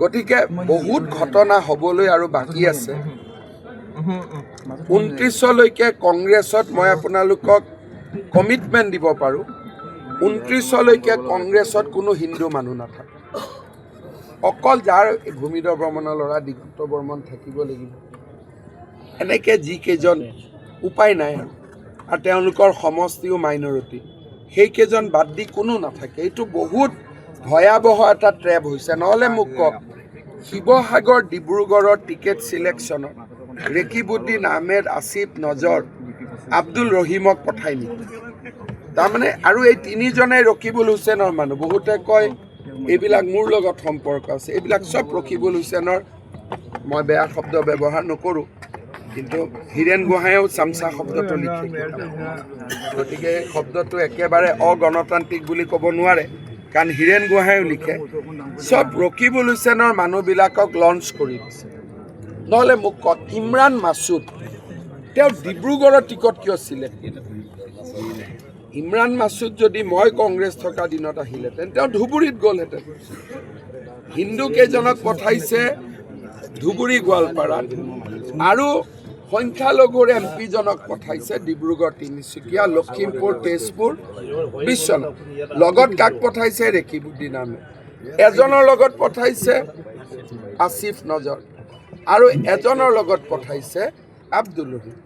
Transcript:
গতিকে বহুত ঘটনা হ'বলৈ আৰু বাকী আছে 29লৈকে কংগ্ৰেছত মই আপোনালোকক কমিটমেণ্ট দিব পাৰোঁ 29লৈকে কংগ্ৰেছত কোনো হিন্দু মানুহ নাথাকে অকল যাৰ ভূমিধৰ বৰ্মনৰ ল'ৰা দিগন্ত বৰ্মন থাকিব লাগিব এনেকৈ যিকেইজন উপায় নাই আৰু তেওঁলোকৰ সমষ্টিও মাইনৰিটি সেইকেইজন বাদ দি কোনো নাথাকে এইটো বহুত ভয়াৱহ এটা ট্ৰেপ হৈছে নহ'লে মোক কওক শিৱসাগৰ ডিব্ৰুগড়ৰ টিকেট চিলেকশ্যনত ৰেকিবুদ্দিন আহমেদ আসিফ নজৰ আব্দুল ৰহিমক পঠাই নেকি তাৰমানে আৰু এই তিনিজনেই ৰকিবুল হুছেইনৰ মানুহ বহুতে কয় এইবিলাক মোৰ লগত সম্পৰ্ক আছে এইবিলাক চব ৰকিবুল হুছেইনৰ মই বেয়া শব্দ ব্যৱহাৰ নকৰোঁ কিন্তু হীৰেণ গোহাঁয়েও চামচা শব্দটো লিখে গতিকে শব্দটো একেবাৰে অগণতান্ত্ৰিক বুলি ক'ব নোৱাৰে কাৰণ হীৰেণ গোহাঁয়েও লিখে চব ৰকিবুল হুছেইনৰ মানুহবিলাকক লঞ্চ কৰি দিছে নহ'লে মোক কওক ইমৰান মাছুদ তেওঁ ডিব্ৰুগড়ৰ টিকট কিয় চিলেক্ট ইমৰান মাছুদ যদি মই কংগ্ৰেছ থকা দিনত আহিলেহেঁতেন তেওঁ ধুবুৰীত গ'লহেঁতেন হিন্দু কেইজনক পঠাইছে ধুবুৰী গোৱালপাৰাত আৰু সংখ্যালঘুৰ এমপিজনক পঠাইছে ডিব্ৰুগড় তিনিচুকীয়া লখিমপুৰ তেজপুৰ বিশ্বনাথ লগত কাক পঠাইছে ৰেকিবুদ্দিন আহমেদ এজনৰ লগত পঠাইছে আসিফ নজৰ আৰু এজনৰ লগত পঠাইছে আব্দুল ৰহিম